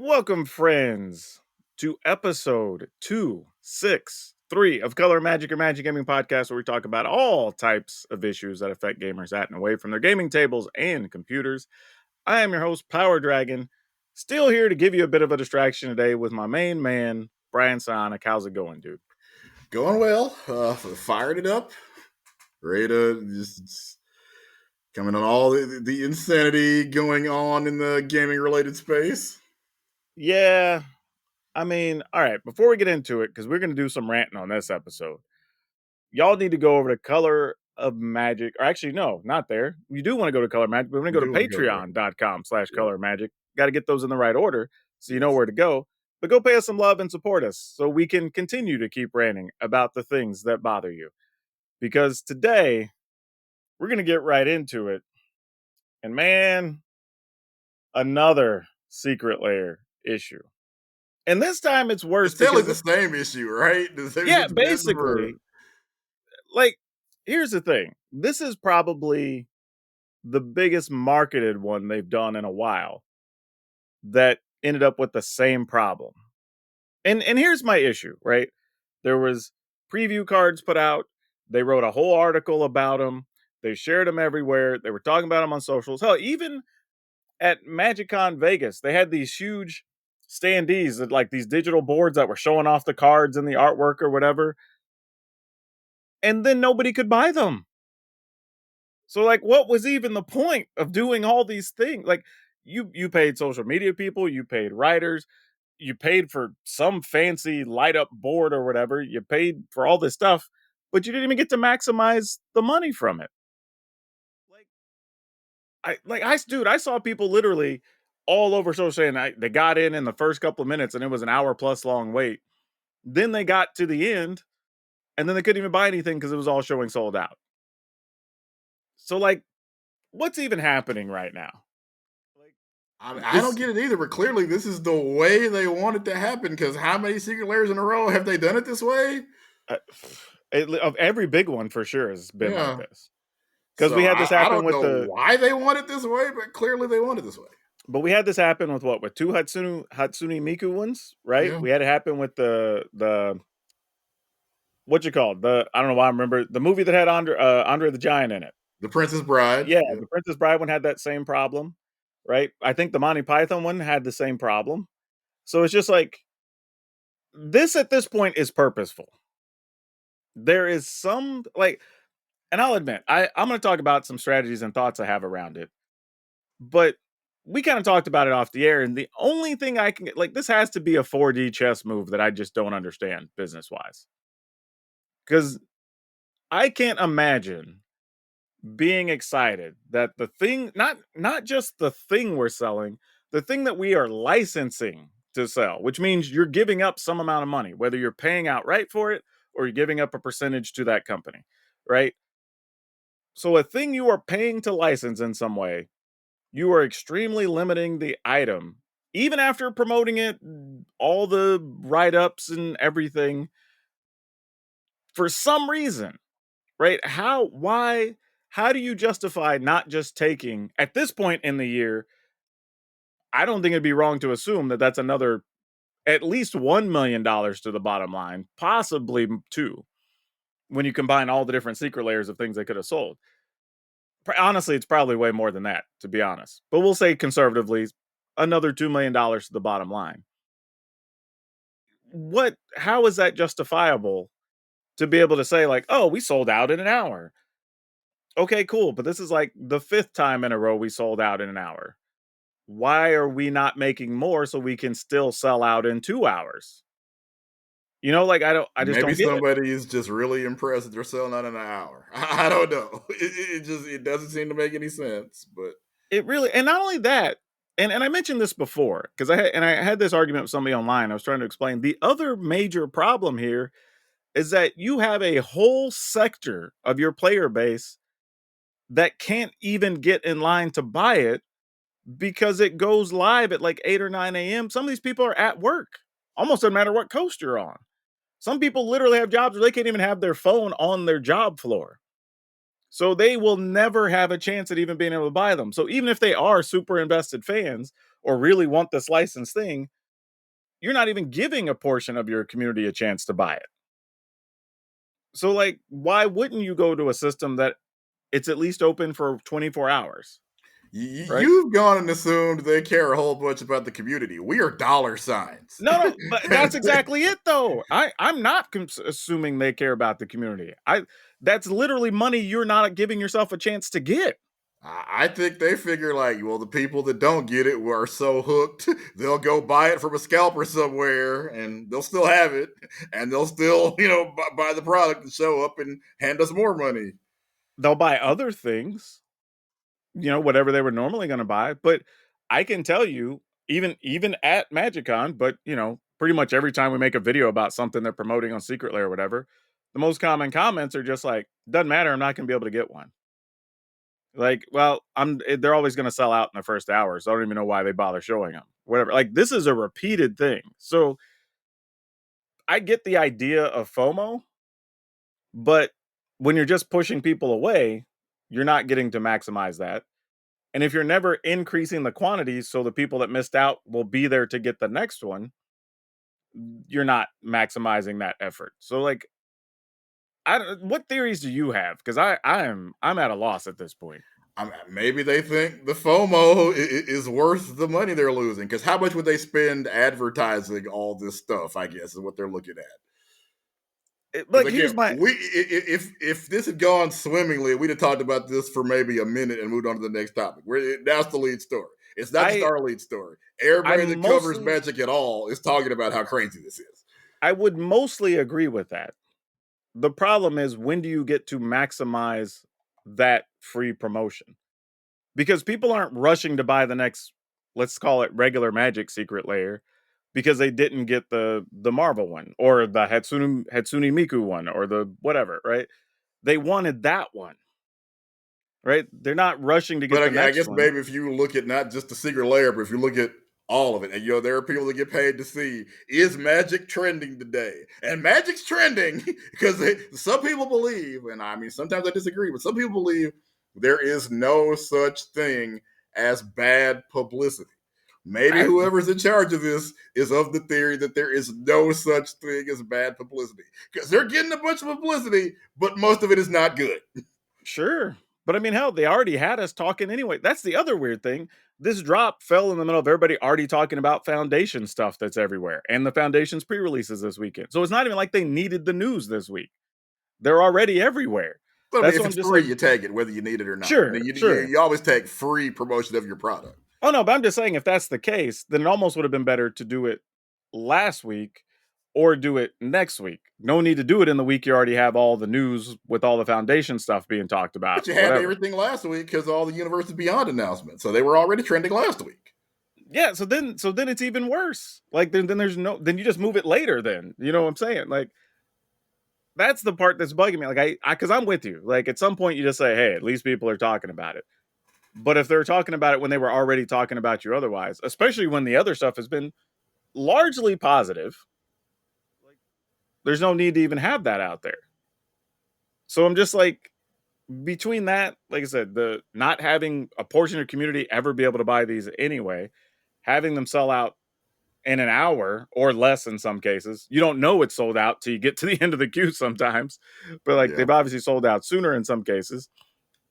Welcome, friends, to episode 263 of Color Magic or Magic Gaming Podcast, where we talk about all types of issues that affect gamers at and away from their gaming tables and computers. I am your host, PowrDragn, still here to give you a bit of a distraction today with my main man, Brian Sonic. How's it going, dude? Going well. Fired it up. Ready to just coming on all the insanity going on in the gaming related space. Yeah, I mean, all right, before we get into it, because we're going to do some ranting on this episode, y'all need to go over to Color of Magic, or actually, no, not there. You do want to go to Color Magic, but we're going to go to patreon.com/Color Magic. Got to get those in the right order so you know where to go. But go pay us some love and support us so we can continue to keep ranting about the things that bother you. Because today, we're going to get right into it. And man, another Secret Lair issue. And this time it's worse. It's totally the same issue, right? Yeah, basically. Like, here's the thing. This is probably the biggest marketed one they've done in a while that ended up with the same problem. And here's my issue, right? There was preview cards put out. They wrote a whole article about them. They shared them everywhere. They were talking about them on socials. Hell, even at MagicCon Vegas, they had these huge standees that like these digital boards that were showing off the cards and the artwork or whatever. And then nobody could buy them. So, like, what was even the point of doing all these things? Like, you paid social media people, you paid writers, you paid for some fancy light up board or whatever, you paid for all this stuff, but you didn't even get to maximize the money from it. I saw people literally all over social saying they got in the first couple of minutes and it was an hour plus long wait. Then they got to the end and then they couldn't even buy anything because it was all showing sold out. So, like, what's even happening right now? I don't get it either, but clearly this is the way they want it to happen, because how many Secret Lairs in a row have they done it this way? Of every big one for sure has been like this. Because we had this happen with why they want it this way, but clearly they want it this way. But we had this happen with two Hatsune Miku ones, right? Yeah. We had it happen with the what you call I don't know why I remember the movie that had Andre the Giant in it. The Princess Bride. Yeah, the Princess Bride one had that same problem, right? I think the Monty Python one had the same problem. So it's just like, this at this point is purposeful. There is some, like, and I'll admit, I'm going to talk about some strategies and thoughts I have around it. But we kind of talked about it off the air, and the only thing I can get, like, this has to be a 4D chess move that I just don't understand business-wise. Because I can't imagine being excited that the thing, not just the thing we're selling, the thing that we are licensing to sell, which means you're giving up some amount of money, whether you're paying outright for it or you're giving up a percentage to that company, right? So a thing you are paying to license in some way, you are extremely limiting the item, even after promoting it, all the write-ups and everything, for some reason, right? How do you justify not just taking, at this point in the year, I don't think it'd be wrong to assume that that's another at least $1 million to the bottom line, possibly $2, when you combine all the different secret layers of things they could have sold. Honestly, it's probably way more than that, to be honest. But we'll say conservatively, another $2 million to the bottom line. How is that justifiable to be able to say, like, oh, we sold out in an hour? Okay, cool. But this is like the 5th time in a row we sold out in an hour. Why are we not making more so we can still sell out in 2 hours? You know, like, maybe somebody is just really impressed that they're selling out in an hour. I don't know. It doesn't seem to make any sense, but it really, and not only that, and I mentioned this before, because I had this argument with somebody online. I was trying to explain the other major problem here is that you have a whole sector of your player base that can't even get in line to buy it because it goes live at like 8 or 9 a.m. Some of these people are at work. Almost doesn't matter what coast you're on. Some people literally have jobs where they can't even have their phone on their job floor. So they will never have a chance at even being able to buy them. So even if they are super invested fans, or really want this licensed thing, you're not even giving a portion of your community a chance to buy it. So, like, why wouldn't you go to a system that it's at least open for 24 hours, right? You've gone and assumed they care a whole bunch about the community. We are dollar signs. No, no, but that's exactly it, though. I'm not assuming they care about the community. That's literally money you're not giving yourself a chance to get. I think they figure like, well, the people that don't get it are so hooked, they'll go buy it from a scalper somewhere, and they'll still have it, and they'll still, buy the product and show up and hand us more money. They'll buy other things, whatever they were normally going to buy. But I can tell you, even at MagicCon, but pretty much every time we make a video about something they're promoting on Secret Lair or whatever, the most common comments are just like, "Doesn't matter. I'm not going to be able to get one." Like, well, they're always going to sell out in the first hour, so I don't even know why they bother showing them. Whatever. Like, this is a repeated thing. So I get the idea of FOMO, but when you're just pushing people away, you're not getting to maximize that. And if you're never increasing the quantities so the people that missed out will be there to get the next one, you're not maximizing that effort. So like what theories do you have? Because I'm at a loss at this point. Maybe they think the FOMO is worth the money they're losing. Because how much would they spend advertising all this stuff? I guess is what they're looking at. Like Again, here's my if this had gone swimmingly, we'd have talked about this for maybe a minute and moved on to the next topic. That's the lead story. It's not just I our lead story. Everybody I'm that covers mostly Magic at all is talking about how crazy this is. I would mostly agree with that. The problem is, when do you get to maximize that free promotion? Because people aren't rushing to buy the next, let's call it regular Magic Secret Layer, because they didn't get the Marvel one or the Hatsune Miku one or the whatever, right? They wanted that one, right? They're not rushing to But get the I next guess one. maybe if you look at not just the Secret Lair, but if you look at all of it, and there are people that get paid to see, is Magic trending today? And Magic's trending because some people believe, and I mean sometimes I disagree, but some people believe there is no such thing as bad publicity. Maybe I whoever's in charge of this is of the theory that there is no such thing as bad publicity because they're getting a bunch of publicity, but most of it is not good. Sure. But I mean, hell, they already had us talking anyway. That's the other weird thing. This drop fell in the middle of everybody already talking about Foundation stuff that's everywhere and the Foundation's pre releases this weekend. So it's not even like they needed the news this week. They're already everywhere. But I mean, That's if why I'm it's just free, like, you take it whether you need it or not. I mean, sure, sure. you always take free promotion of your product. Oh, no, but I'm just saying if that's the case, then it almost would have been better to do it last week or do it next week. No need to do it in the week you already have all the news with all the Foundation stuff being talked about But you or had whatever. everything last week because all the Universes Beyond announcements, so they were already trending last week. Yeah, so then it's even worse. Like then there's no then you just move it later then. You know what I'm saying? Like that's the part that's bugging me. Like I cuz I'm with you. Like at some point you just say, "Hey, at least people are talking about it." But if they're talking about it when they were already talking about you otherwise, especially when the other stuff has been largely positive, like there's no need to even have that out there. So I'm just like between that, like I said, the not having a portion of the community ever be able to buy these anyway, having them sell out in an hour or less in some cases. You don't know it's sold out till you get to the end of the queue sometimes. But like Yeah. they've obviously sold out sooner in some cases.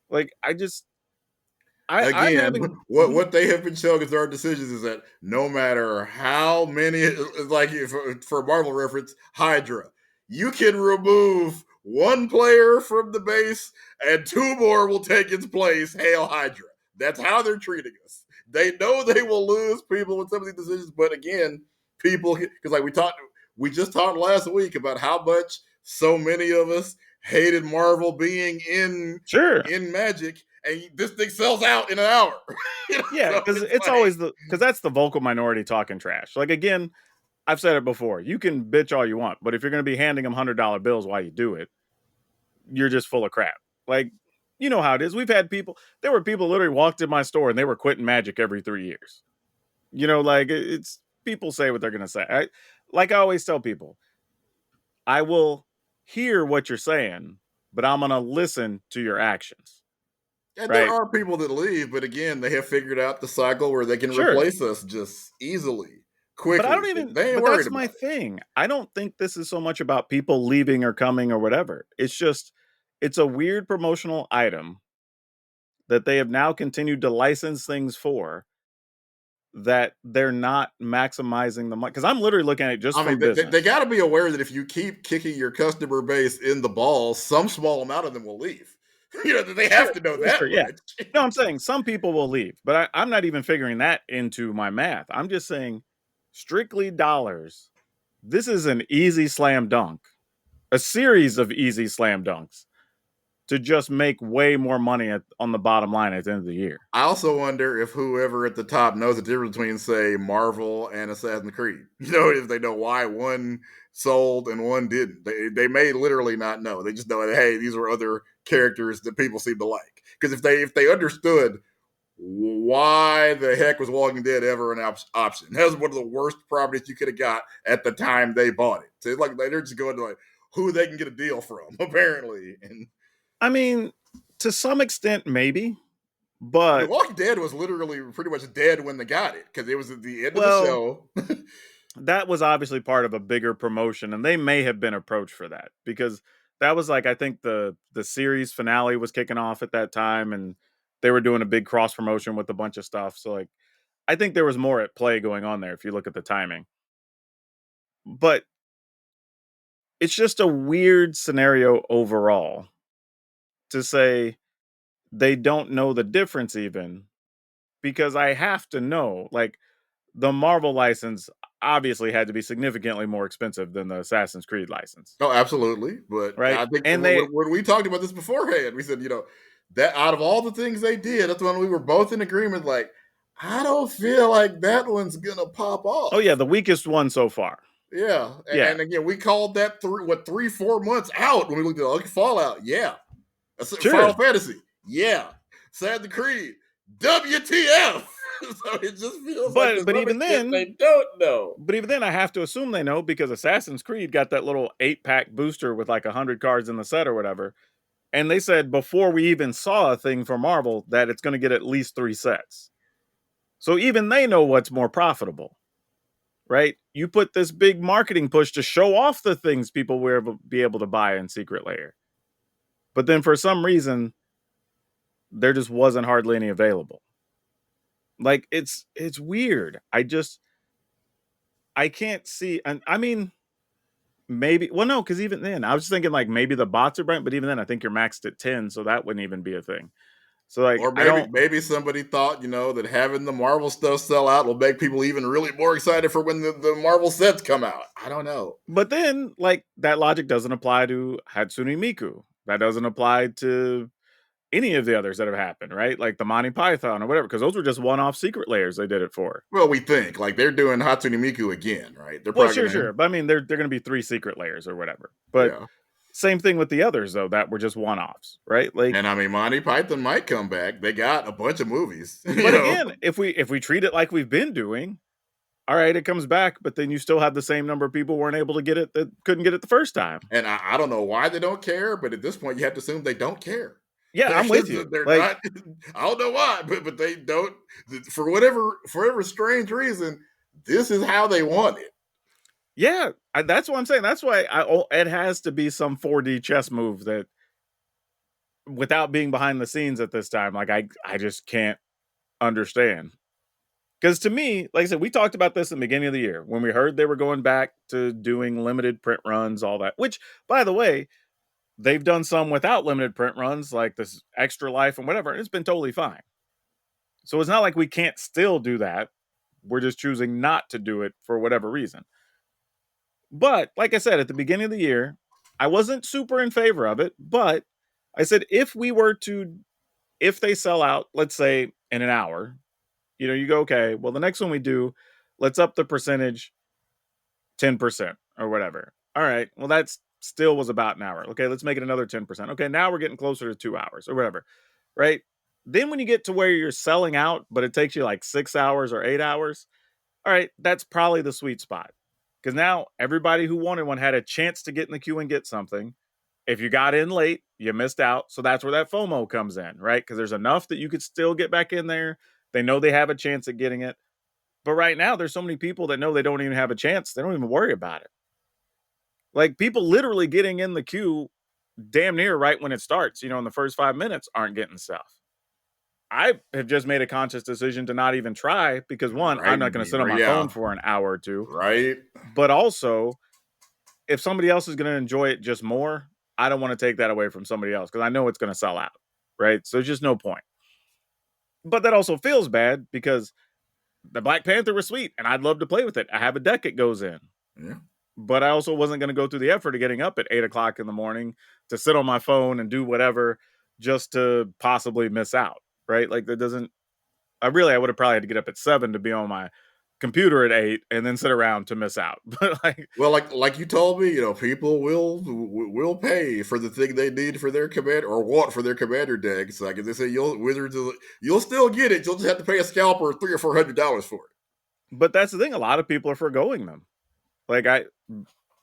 Like I'm Again, having Mhm. what they have been showing as their decisions is that no matter how many, like if, for Marvel reference, Hydra, you can remove one player from the base and two more will take its place. Hail Hydra. That's how they're treating us. They know they will lose people with some of these decisions, but again, people because like we just talked last week about how much so many of us hated Marvel being Sure. in Magic, and this thing sells out in an hour. Yeah, So because it's it's like, always because that's the vocal minority talking trash. Like again, I've said it before. You can bitch all you want, but if you're going to be handing them $100 bills while you do it, you're just full of crap. Like you know how it is. We've had people. There were people literally walked in my store and they were quitting Magic every 3 years. Like it's people say what they're going to say. Like I always tell people, I will hear what you're saying, but I'm going to listen to your actions. And there right? are people that leave, but again, they have figured out the cycle where they can Sure. replace us just easily, But I quickly. don't even They ain't but worried that's my about it. thing. I don't think this is so much about people leaving or coming or whatever. It's just it's a weird promotional item that they have now continued to license things for that they're not maximizing the money. Because I'm literally looking at it just I mean, from they business. got to be aware that if you keep kicking your customer base in the balls, some small amount of them will leave. They have Sure, to know sure, that yeah. much. No, I'm saying some people will leave, but I'm not even figuring that into my math. I'm just saying strictly dollars. This is an easy slam dunk, a series of easy slam dunks to just make way more money on the bottom line at the end of the year. I also wonder if whoever at the top knows the difference between, say, Marvel and Assassin's Creed. If they know why one sold and one didn't. They may literally not know. They just know that, hey, these were other characters that people seem to like. Because if they understood why the heck was Walking Dead ever an option? That was one of the worst properties you could have got at the time they bought it. So it's like they're just going to like who they can get a deal from, apparently. And I mean, to some extent, maybe, I mean, but Walking Dead was literally pretty much dead when they got it because it was at the end of the well, show. that was obviously part of a bigger promotion, and they may have been approached for that because that was like I think the series finale was kicking off at that time, and they were doing a big cross promotion with a bunch of stuff. So like I think there was more at play going on there if you look at the timing. But it's just a weird scenario overall to say they don't know the difference even because I have to know like the Marvel license obviously had to be significantly more expensive than the Assassin's Creed license, Oh, absolutely. But right? I think And they when we talked about this beforehand, we said, that out of all the things they did, that's when we were both in agreement. Like, I don't feel like that one's gonna pop oh yeah, off. the weakest one so far. Yeah, Yeah, and again, we called that 3-4 months out when we looked at like Fallout. Yeah, Final sure. Fantasy. Yeah, Sad Creed. WTF? So it just feels like to But some even extent then, they don't know. I have to assume they know because Assassin's Creed got that little 8-pack booster with like 100 cards in the set or whatever. And they said before we even saw a thing for Marvel that it's going to get at least 3 sets. So even they know what's more profitable, right? You put this big marketing push to show off the things people will be able to buy in Secret Lair. But then for some reason, there just wasn't hardly any available. Like it's weird. I can't see, and I mean maybe well no, because even then I was thinking like maybe the bots are bright, but even then I think you're maxed at 10, so that wouldn't even be a thing. So like Or I maybe don't maybe somebody thought, that having the Marvel stuff sell out will make people even really more excited for when the Marvel sets come out. I don't know. but then like that logic doesn't apply to Hatsune Miku. That doesn't apply to any of the others that have happened, right? Like the Monty Python or whatever, because those were just one-off secret layers they did it for. Well, we think like they're doing Hatsune Miku again, right? They're Well, probably sure, gonna, sure. But I mean, they're going to be 3 secret layers or whatever. But yeah. same thing with the others, though, that were just one-offs, right? Like, And I mean, Monty Python might come back. They got a bunch of movies, but again, if we treat it like we've been doing, all right, it comes back, but then you still have the same number of people weren't able to get it that couldn't get it the first time. And I don't know why they don't care, but at this point, you have to assume they don't care. Yeah, I'm with you. They're Like, not. I don't know why, but they don't. For whatever strange reason, this is how they want it. yeah, that's what I'm saying. That's why it has to be some 4D chess move that, without being behind the scenes at this time, like I just can't understand. Because to me, like I said, we talked about this in the beginning of the year when we heard they were going back to doing limited print runs, all that. Which, by the way, they've done some without limited print runs, like this Extra Life and whatever, and it's been totally fine. So it's not like we can't still do that. We're just choosing not to do it for whatever reason. But like I said, at the beginning of the year, I wasn't super in favor of it. But I said if they sell out, let's say in an hour, you go, okay, well, the next one we do, let's up the percentage 10% or whatever. All right. Well, that's still was about an hour. Okay. Let's make it another 10%. Okay. Now we're getting closer to 2 hours or whatever. Right. Then when you get to where you're selling out, but it takes you like 6 hours or 8 hours, all right, that's probably the sweet spot. Because now everybody who wanted one had a chance to get in the queue and get something. If you got in late, you missed out. So that's where that FOMO comes in, right? Because there's enough that you could still get back in there. They know they have a chance at getting it. But right now, there's so many people that know they don't even have a chance. They don't even worry about it. Like people literally getting in the queue damn near right when it starts, in the first 5 minutes aren't getting stuff. I have just made a conscious decision to not even try because one, I'm Right. not going to sit on my Yeah. phone for an hour or two. Right. But also, if somebody else is going to enjoy it just more, I don't want to take that away from somebody else because I know it's going to sell out. Right. So there's just no point. But that also feels bad because the Black Panther was sweet and I'd love to play with it. I have a deck it goes in. Yeah. But I also wasn't going to go through the effort of getting up at 8 o'clock in the morning to sit on my phone and do whatever just to possibly miss out. Right. Like that doesn't, I would have probably had to get up at 7 to be on my computer at 8 and then sit around to miss out. But like, Well, like you told me, people will pay for the thing they need for their command or want for their commander decks. Like if they say you'll still get it. You'll just have to pay a scalper $300 or $400 for it. but that's the thing. A lot of people are forgoing them.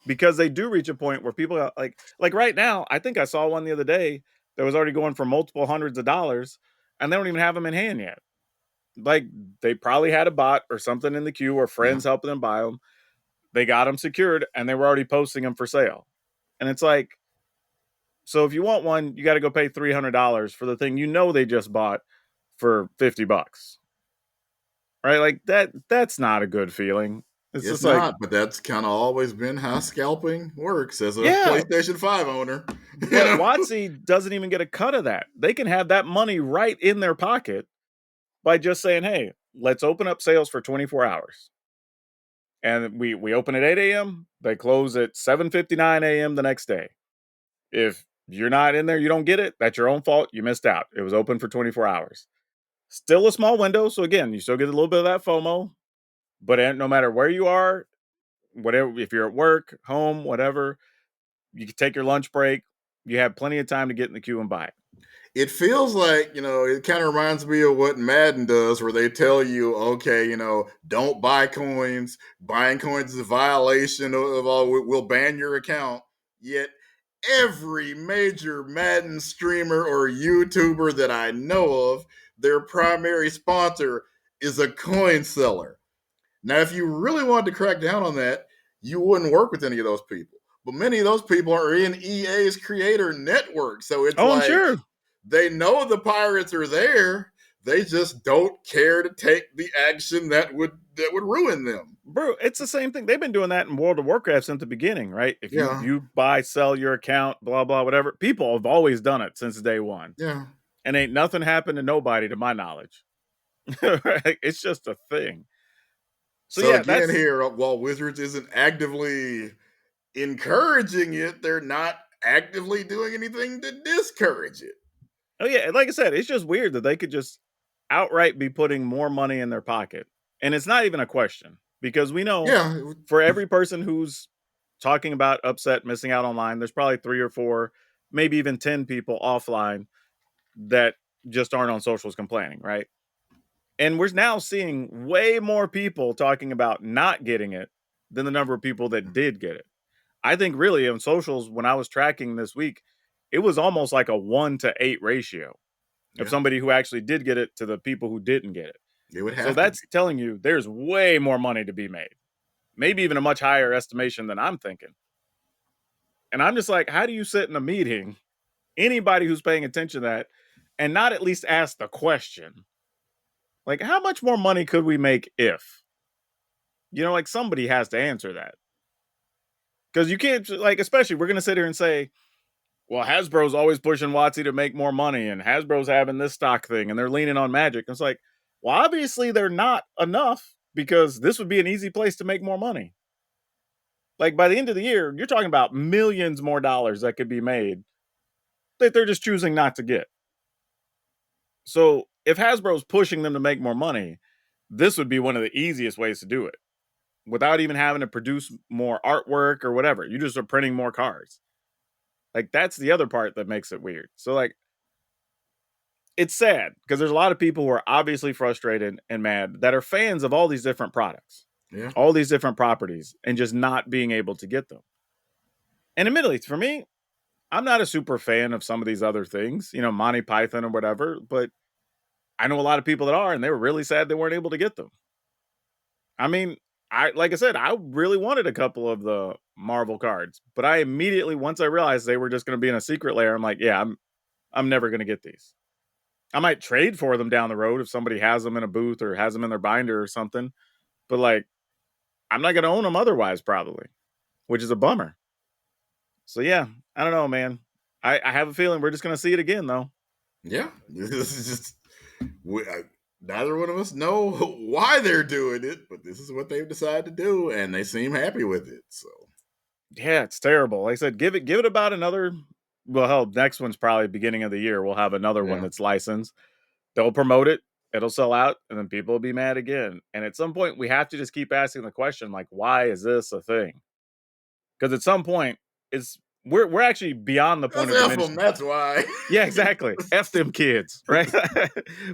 Because they do reach a point where people are like right now, I think I saw one the other day that was already going for multiple hundreds of dollars and they don't even have them in hand yet. Like they probably had a bot or something in the queue or Yeah. friends helping them buy them. They got them secured and they were already posting them for sale. And it's like, so if you want one, you got to go pay $300 for the thing they just bought for $50. Right? Like that's not a good feeling. It's It's just like, not, but that's kind of always been how scalping works as a yeah, PlayStation 5 owner. but WotC doesn't even get a cut of that. They can have that money right in their pocket by just saying, "Hey, let's open up sales for 24 hours." And we open at 8 a.m. They close at 7:59 a.m. the next day. If you're not in there, you don't get it. That's your own fault. You missed out. It was open for 24 hours. Still a small window, so again, you still get a little bit of that FOMO. But no matter where you are, whatever, if you're at work, home, whatever, you can take your lunch break. You have plenty of time to get in the queue and buy it. It feels like, it kind of reminds me of what Madden does, where they tell you, okay, don't buy coins. Buying coins is a violation of all, we'll ban your account. Yet every major Madden streamer or YouTuber that I know of, their primary sponsor is a coin seller. Now, if you really wanted to crack down on that, you wouldn't work with any of those people. But many of those people are in EA's creator network. So it's Oh, I'm like sure. they know the pirates are there. They just don't care to take the action that would ruin them. Bro, it's the same thing. They've been doing that in World of Warcraft since the beginning, right? If you Yeah. buy, sell your account, blah blah, whatever. People have always done it since day one, Yeah. and ain't nothing happened to nobody, to my knowledge. Right? It's just a thing. So So yeah, again, that's here, while Wizards isn't actively encouraging it, they're not actively doing anything to discourage it. oh yeah. Like I said, it's just weird that they could just outright be putting more money in their pocket, and it's not even a question because we know Yeah. for every person who's talking about upset, missing out online, there's probably 3 or 4, maybe even 10 people offline that just aren't on socials complaining, right? And we're now seeing way more people talking about not getting it than the number of people that did get it. I think really on socials, when I was tracking this week, it was almost like a 1-to-8 ratio of Yeah. somebody who actually did get it to the people who didn't get it. It would So have to be. that's telling you there's way more money to be made, maybe even a much higher estimation than I'm thinking. And I'm just like, how do you sit in a meeting, anybody who's paying attention to that, and not at least ask the question? Like, how much more money could we make if? Like somebody has to answer that. Because you can't, like, especially we're going to sit here and say, well, Hasbro's always pushing WotC to make more money, and Hasbro's having this stock thing, and they're leaning on Magic. And it's like, well, obviously they're not enough because this would be an easy place to make more money. Like, by the end of the year, you're talking about millions more dollars that could be made that they're just choosing not to get. So if Hasbro's pushing them to make more money, this would be one of the easiest ways to do it without even having to produce more artwork or whatever. You just are printing more cards. Like that's the other part that makes it weird. So like it's sad because there's a lot of people who are obviously frustrated and mad that are fans of all these different products, Yeah. all these different properties, and just not being able to get them. And admittedly, for me, I'm not a super fan of some of these other things, Monty Python or whatever, but I know a lot of people that are, and they were really sad they weren't able to get them. I mean, like I said, I really wanted a couple of the Marvel cards, but I immediately, once I realized they were just going to be in a secret lair, I'm like, yeah, I'm never going to get these. I might trade for them down the road if somebody has them in a booth or has them in their binder or something, but like, I'm not going to own them otherwise, probably, which is a bummer. So yeah, I don't know, man. I have a feeling we're just going to see it again, though. Yeah, this is just neither one of us know why they're doing it, but this is what they've decided to do, and they seem happy with it. So Yeah, it's terrible. Like I said, give it about another. Well, hell, next one's probably beginning of the year. We'll have another one yeah, that's licensed. They'll promote it. It'll sell out, and then people will be mad again. And at some point, we have to just keep asking the question, like, why is this a thing? Because at some point, it's we're actually beyond the point that's of F them. diminishing. That's why. Yeah, exactly. F them kids, right?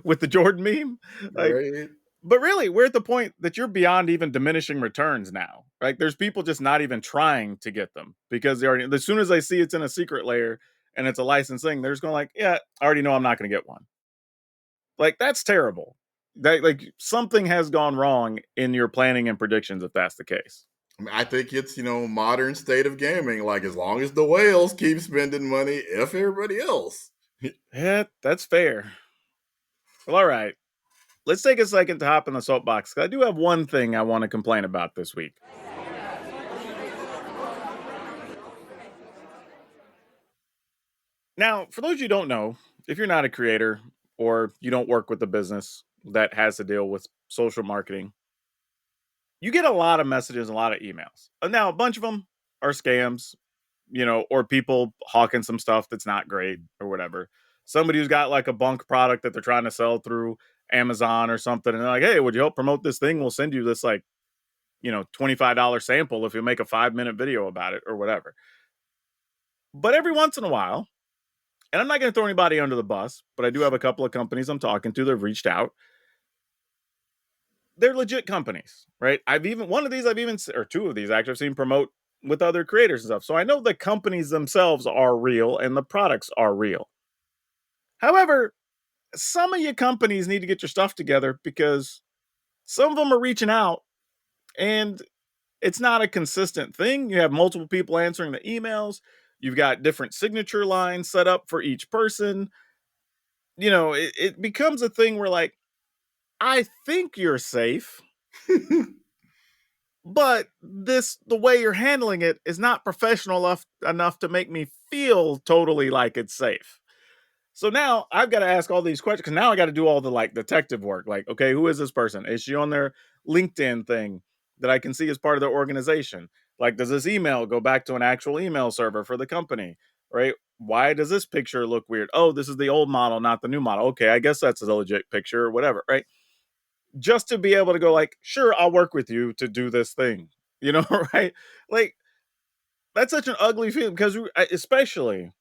With the Jordan meme, like. Right. But really, we're at the point that you're beyond even diminishing returns now. Like, there's people just not even trying to get them because they already, as soon as they see it's in a secret layer and it's a licensed thing, they're just going like, yeah, I already know I'm not going to get one. Like, that's terrible. That, like, something has gone wrong in your planning and predictions if that's the case. I mean, I think it's modern state of gaming. Like as long as the whales keep spending money, F everybody else. Yeah, that's fair. Well, all right. Let's take a second to hop in the soapbox because I do have one thing I want to complain about this week. Now, for those you don't know, if you're not a creator or you don't work with a business that has to deal with social marketing, you get a lot of messages, a lot of emails. And now, a bunch of them are scams, or people hawking some stuff that's not great or whatever. Somebody who's got like a bunk product that they're trying to sell through Amazon or something. And they're like, hey, would you help promote this thing? We'll send you this like, $25 sample if you make a 5-minute video about it or whatever. But every once in a while, and I'm not going to throw anybody under the bus, but I do have a couple of companies I'm talking to that have reached out. They're legit companies, right? Or two of these actually, I've seen promote with other creators and stuff. So I know the companies themselves are real and the products are real. However, some of your companies need to get your stuff together because some of them are reaching out and it's not a consistent thing. You have multiple people answering the emails. You've got different signature lines set up for each person. It becomes a thing where like, I think you're safe, but the way you're handling it is not professional enough to make me feel totally like it's safe. So now I've got to ask all these questions because now I got to do all the like detective work. Like, okay, who is this person? Is she on their LinkedIn thing that I can see as part of their organization? Like, does this email go back to an actual email server for the company? Right? Why does this picture look weird? Oh, this is the old model, not the new model. Okay, I guess that's a legit picture or whatever, right? Just to be able to go like, sure, I'll work with you to do this thing, right? Like, that's such an ugly feeling because especially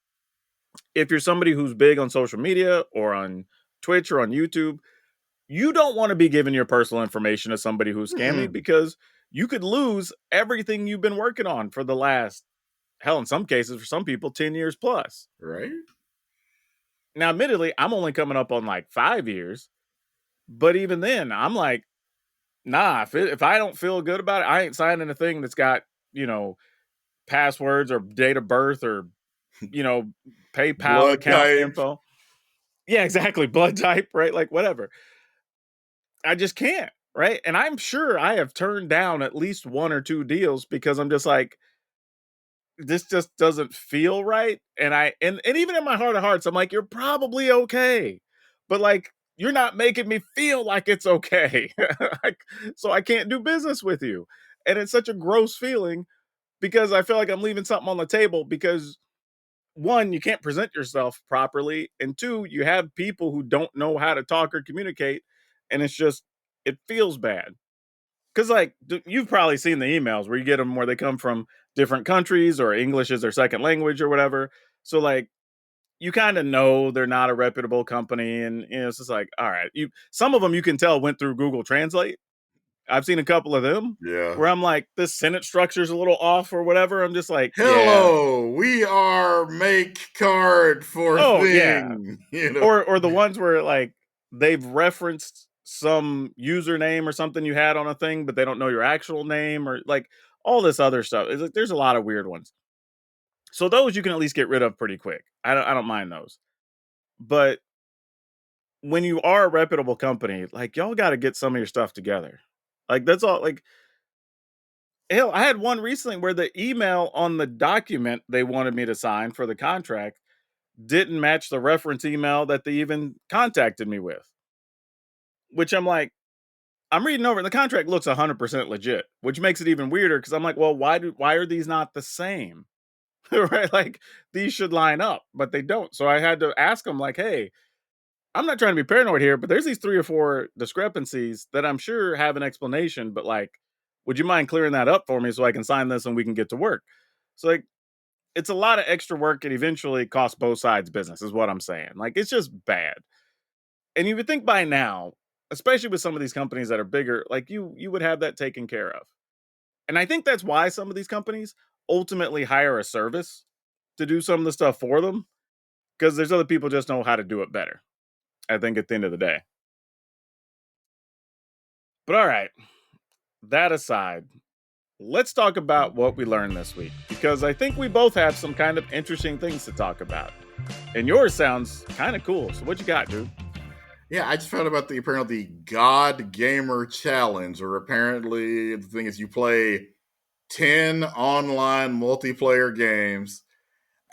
if you're somebody who's big on social media or on Twitch or on YouTube, you don't want to be giving your personal information to somebody who's scamming because you could lose everything you've been working on for the last, hell, in some cases, for some people, 10 years plus. Right. Now, admittedly, I'm only coming up on like 5 years, but even then, I'm like, nah, if I don't feel good about it, I ain't signing a thing that's got, passwords or date of birth or, you know, PayPal Blood account type. info. Yeah, exactly. Blood type, right? Like whatever. I just can't, right? And I'm sure I have turned down at least one or two deals because I'm just like, this just doesn't feel right. And even in my heart of hearts, I'm like, you're probably okay. But like you're not making me feel like it's okay. Like, so I can't do business with you. And it's such a gross feeling because I feel like I'm leaving something on the table because one, you can't present yourself properly, and two, you have people who don't know how to talk or communicate, and it feels bad. Because like you've probably seen the emails where you get them where they come from different countries or English is their second language or whatever. So like you kind of know they're not a reputable company, and it's just like, all right, some of them you can tell went through Google Translate. I've seen a couple of them Yeah. where I'm like, this sentence structure's a little off or whatever. I'm just like, yeah. Hello, we are make card for Oh, yeah. thing. You know. Or the ones where like they've referenced some username or something you had on a thing, but they don't know your actual name or like all this other stuff. It's like, there's a lot of weird ones. So those you can at least get rid of pretty quick. I don't mind those. But when you are a reputable company, like y'all got to get some of your stuff together. Like that's all. Like hell, I had one recently where the email on the document they wanted me to sign for the contract didn't match the reference email that they even contacted me with. Which I'm like, I'm reading over, and the contract looks 100% legit, which makes it even weirder because I'm like, well, why are these not the same? Right? Like these should line up, but they don't. So I had to ask them, like, hey, I'm not trying to be paranoid here, but there's these 3 or 4 discrepancies that I'm sure have an explanation, but like, would you mind clearing that up for me so I can sign this and we can get to work? So like it's a lot of extra work and eventually costs both sides business, is what I'm saying. Like it's just bad. And you would think by now, especially with some of these companies that are bigger, like you would have that taken care of. And I think that's why some of these companies ultimately hire a service to do some of the stuff for them because there's other people just know how to do it better. I think at the end of the day. But all right, that aside, let's talk about what we learned this week because I think we both have some kind of interesting things to talk about. And yours sounds kind of cool. So what you got, dude? Yeah, I just found about the apparently God Gamer Challenge, or apparently the thing is you play 10 online multiplayer games,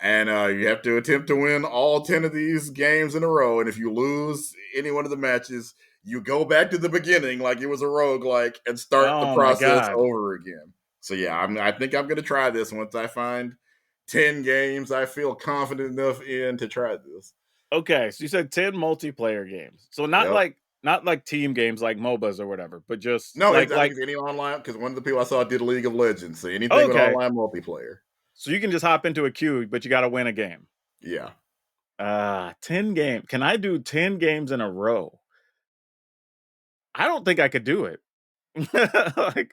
and you have to attempt to win all 10 of these games in a row. And if you lose any one of the matches, you go back to the beginning like it was a roguelike and start the Oh my process god. over again. So yeah, I think I'm gonna try this once I find 10 games I feel confident enough in to try this. Okay, so you said 10 multiplayer games. So Yep. not like team games like MOBAs or whatever, but just No, I think like it's any online, because one of the people I saw did League of Legends. So anything with okay. online multiplayer. So you can just hop into a queue, but you got to win a game. Yeah. 10 game. Can I do 10 games in a row? I don't think I could do it. Like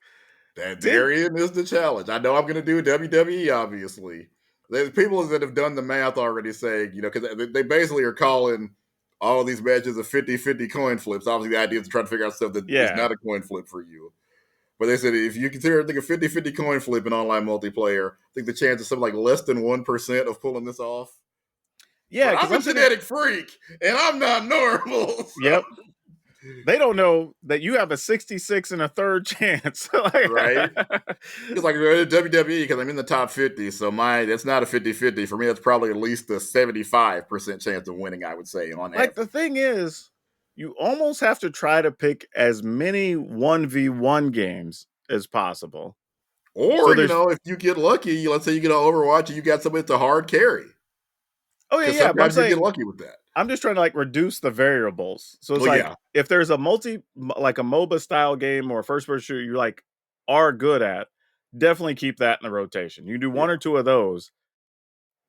That 10 therein is the challenge. I know I'm going to do WWE, obviously. There's people that have done the math already saying, because they basically are calling all these matches a 50-50 coin flips. Obviously, the idea is to try to figure out stuff that is yeah. not a coin flip for you. But they said if you consider a 50-50 coin flip in online multiplayer, I think the chance is something like less than 1% of pulling this off. Yeah, But cuz I'm a I'm thinking genetic freak, and I'm not normal. So. yep. They don't know that you have a 66 and a third chance. Like, Right? It's like WWE, because I'm in the top 50, so that's not a 50-50. For me, it's probably at least a 75% chance of winning, I would say, on like the average. thing is, you almost have to try to pick as many 1v1 games as possible. So Or, there's if you get lucky, let's say you get an Overwatch and you got somebody that's a hard carry, oh yeah, because yeah, but I'm sometimes you get saying lucky with that. I'm just trying to like reduce the variables. So it's Well, like yeah. if there's a like a MOBA style game or a first person shooter you like are good at, definitely keep that in the rotation. You do one Yeah. or two of those,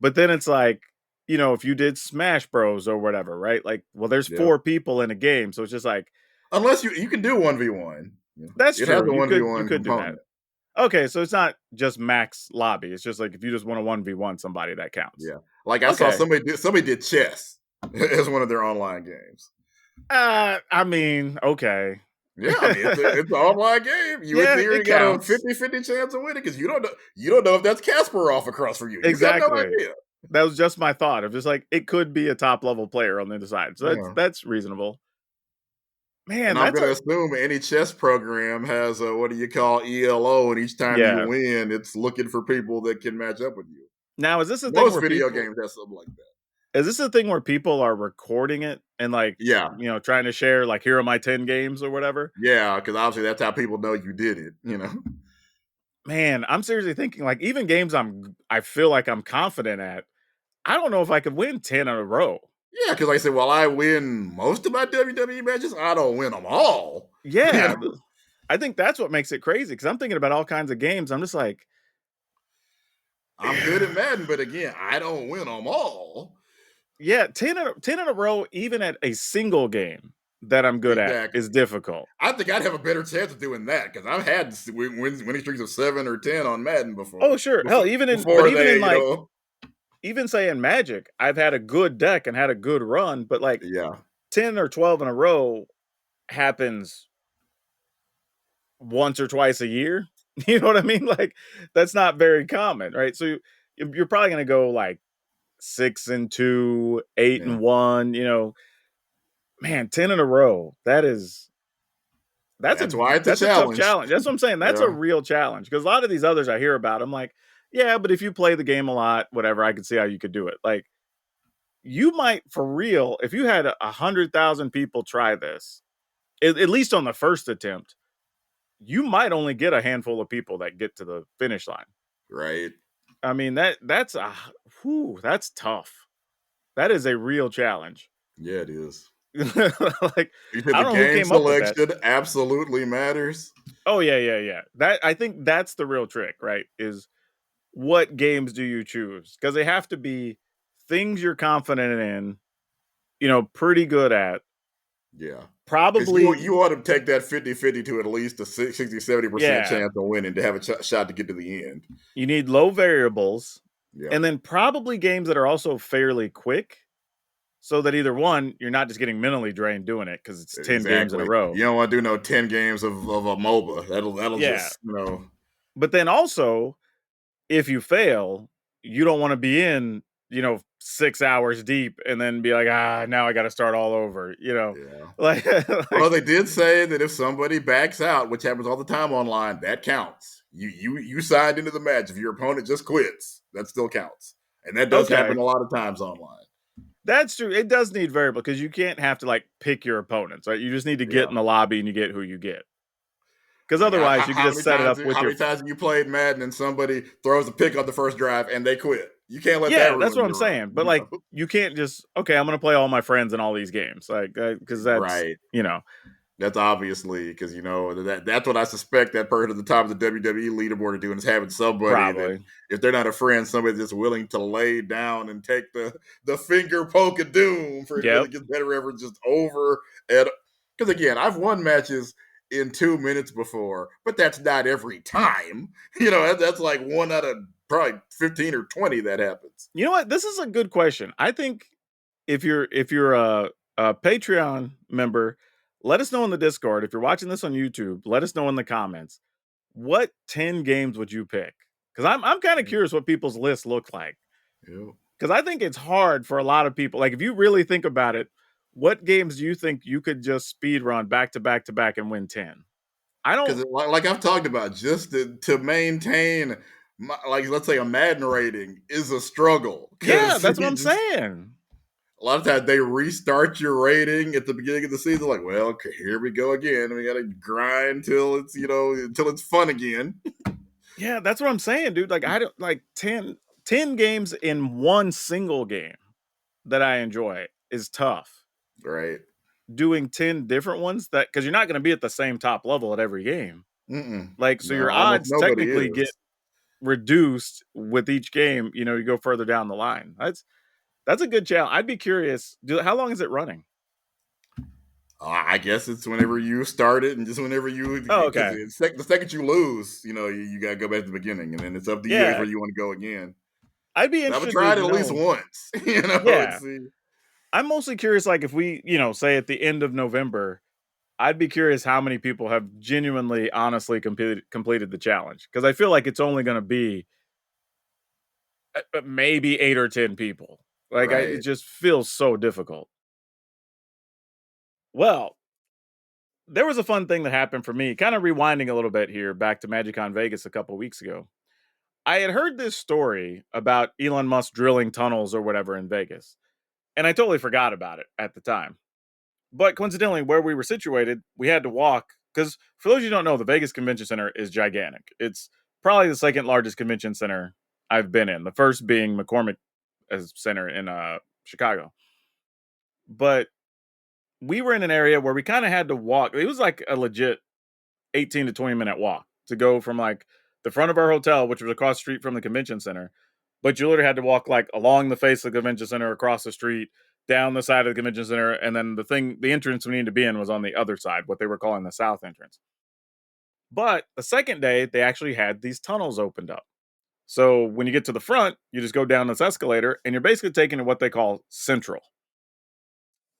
but then it's like, if you did Smash Bros or whatever, right? Like, well, there's Yep. 4 people in a game, so it's just like Unless you can do 1v1. that's It has true. a You 1v1 could do that. component. Okay, so it's not just max lobby. It's just like if you just want to 1v1 somebody, that counts. Yeah. Like I saw Okay. somebody did chess as one of their online games. I mean, okay. Yeah, I mean it's an online game. You in Yeah, it theory got a counts. 50-50 chance of winning, because you don't know if that's Kasparov across for you. You got no Exactly. idea. That was just my thought of just like it could be a top level player on the other side. So that's Yeah. that's reasonable. And Man, I'm that's gonna a assume any chess program has a, what do you call, ELO, and each time you yeah. win, it's looking for people that can match up with you. Now is this a thing Most where video people games have something like that. is this a thing where people are recording it and like, Yeah. trying to share like here are my 10 games or whatever? Yeah, because obviously that's how people know you did it. Man, I'm seriously thinking like even games I feel like I'm confident at, I don't know if I could win 10 in a row. Yeah, because like I said, while I win most of my WWE matches, I don't win them all. you Yeah, know, I think that's what makes it crazy because I'm thinking about all kinds of games. I'm just like, I'm good at Madden, but again, I don't win them all. yeah, 10 in a row, even at a single game. that I'm good at is Exactly. difficult. I think I'd have a better chance of doing that because I've had winning streaks of 7 or 10 on Madden Oh, before. sure. Hell, Before even in they, like, even say in Magic, I've had a good deck and had a good run, but like yeah, 10 or 12 in a row happens once or twice a year. You know what I mean? Like that's not very common, right? So you're probably going to go like 6-2, eight yeah. and one. Man, 10 in a row. That's a That's why it's a that's a tough challenge. challenge. That's what I'm saying. That's a Yeah, real challenge because a lot of these others I hear about, I'm like, yeah, but if you play the game a lot, whatever, I could see how you could do it. Like you might for real, if you had 100,000 people try this, at least on the first attempt, you might only get a handful of people that get to the finish line. right. I mean that's tough. That is a real challenge. Yeah, it is. Like You said I the don't know who game came up with that. selection absolutely matters. Oh yeah, yeah, yeah. That I think that's the real trick, right? Is what games do you choose? Because they have to be things you're confident in, pretty good at. Yeah. Because Probably, you ought to take that 50-50 to at least a 60-70% yeah. chance of winning to have a shot to get to the end. You need low variables, Yep. and then probably games that are also fairly quick, so that either one, you're not just getting mentally drained doing it because it's 10 games in a Exactly. row. You don't want to do no 10 games of a MOBA. That'll Yeah. just, But then also, if you fail, you don't want to be in, 6 hours deep and then be like, now I got to start all over. yeah. Like, Well, like, they did say that if somebody backs out, which happens all the time online, that counts. You signed into the match. If your opponent just quits, that still counts. And that does happen okay, a lot of times online. that's true. It does need variable because you can't have to like pick your opponents, right? You just need to get Yeah. in the lobby and you get who you get. Because Like otherwise, you can how just many set it times up with how your. many times have you played Madden and somebody throws a pick on the first drive and they quit? You can't let that Yeah, that's ruin what I'm your run. saying. But like, you can't just okay. I'm gonna play all my friends in all these games, like because that's Right. That's obviously because that's what I suspect that person at the top of the WWE leaderboard are doing is having somebody that probably. if they're not a friend, somebody that's willing to lay down and take the finger poke of doom for anybody Yep. that gets better ever just over and because again, I've won matches in 2 minutes before, but that's not every time. That's like one out of probably 15 or 20 that happens. You know what? This is a good question. I think if you're a Patreon member, let us know in the Discord. If you're watching this on YouTube, let us know in the comments. What 10 games would you pick? Because I'm kind of curious what people's lists look like. Yeah. Because I think it's hard for a lot of people. Like if you really think about it, what games do you think you could just speed run back to back to back and win 10? I don't. Because like I've talked about, just to maintain like let's say a Madden rating is a struggle Yeah, because that's what you I'm just saying. a lot of times they restart your rating at the beginning of the season. Like, well, okay, here we go again. We got to grind till it's until it's fun again. Yeah, that's what I'm saying, dude. Like I don't like 10 games in one single game that I enjoy is tough. Right? Doing 10 different ones that because you're not going to be at the same top level at every game. Mm-mm. Like so No, your almost odds nobody technically get is. reduced with each game, you go further down the line. That's a good challenge. I'd be curious. How long is it running? I guess it's whenever you start it and just whenever you Oh, because okay. the second you lose, you got to go back to the beginning, and then it's up to you Yeah. where you want to go again. I'd be But I would interested try to it at least know. once, and Yeah. see. I'm mostly curious, like if we, say at the end of November, I'd be curious how many people have genuinely, honestly completed the challenge. Because I feel like it's only going to be maybe 8 or 10 people. Like it Right. just feels so difficult. Well, there was a fun thing that happened for me, kind of rewinding a little bit here back to MagicCon Vegas a couple weeks ago. I had heard this story about Elon Musk drilling tunnels or whatever in Vegas, and I totally forgot about it at the time. But coincidentally, where we were situated, we had to walk because for those of you who don't know, the Vegas Convention Center is gigantic. It's probably the second largest convention center I've been in. The first being McCormick Center in Chicago. But we were in an area where we kind of had to walk. It was like a legit 18 to 20-minute walk to go from like the front of our hotel, which was across the street from the convention center. But you literally had to walk like along the face of the convention center, across the street down the side of the convention center, and then the entrance we needed to be in was on the other side, what they were calling the south entrance. But the second day, they actually had these tunnels opened up. So when you get to the front, you just go down this escalator, and you're basically taking to what they call Central.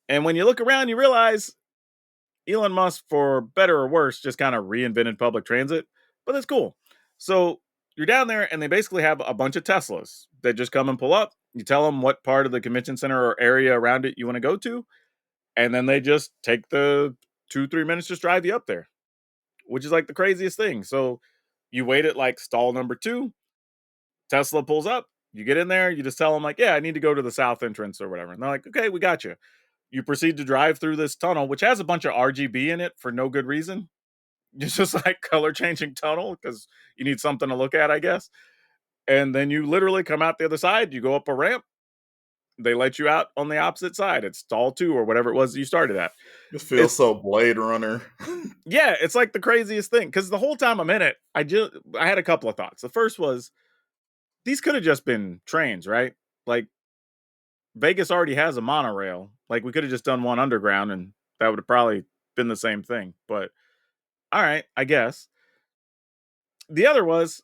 And when you look around, you realize Elon Musk, for better or worse, just kind of reinvented public transit, but that's cool. So you're down there, and they basically have a bunch of Teslas that just come and pull up. You tell them what part of the convention center or area around it you want to go to, and then they just take the 2-3 minutes just drive you up there, which is like the craziest thing. So you wait at like stall number 2, Tesla pulls up, you get in there, you just tell them like, yeah, I need to go to the south entrance or whatever. And they're like, okay, we got you. You proceed to drive through this tunnel, which has a bunch of RGB in it for no good reason. It's just like color changing tunnel because you need something to look at, I guess. And then you literally come out the other side, you go up a ramp, they let you out on the opposite side. It's stall 2 or whatever it was that you started at. This feels It's so Blade Runner. yeah, it's like the craziest thing. Cause the whole time I'm in it, I had a couple of thoughts. The first was these could have just been trains, right? Like Vegas already has a monorail. Like we could have just done one underground and that would have probably been the same thing. But all right, I guess. The other was,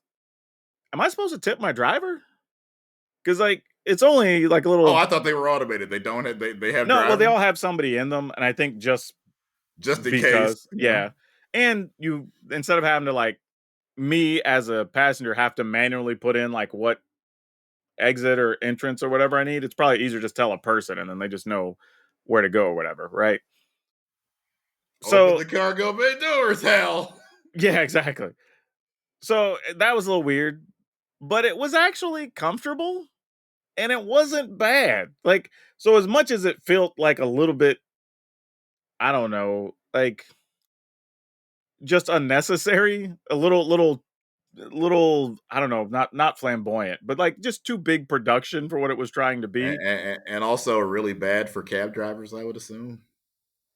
am I supposed to tip my driver? Because like it's only like a Oh, little. I thought they were automated. They don't have they have No, well, they drivers all have somebody in them, and I think just just in case, because, yeah. And you, instead of having to like me as a passenger have to manually put in like what exit or entrance or whatever I need, it's probably easier just tell a person, and then they just know where to go or whatever, right? Open So the cargo bay doors, hell. yeah, exactly. So that was a little weird, but it was actually comfortable and it wasn't bad. Like, so as much as it felt like a little bit, I don't know, like just unnecessary, a little, I don't know, not flamboyant, but like just too big production for what it was trying to And, be. and also really bad for cab drivers, I would assume, or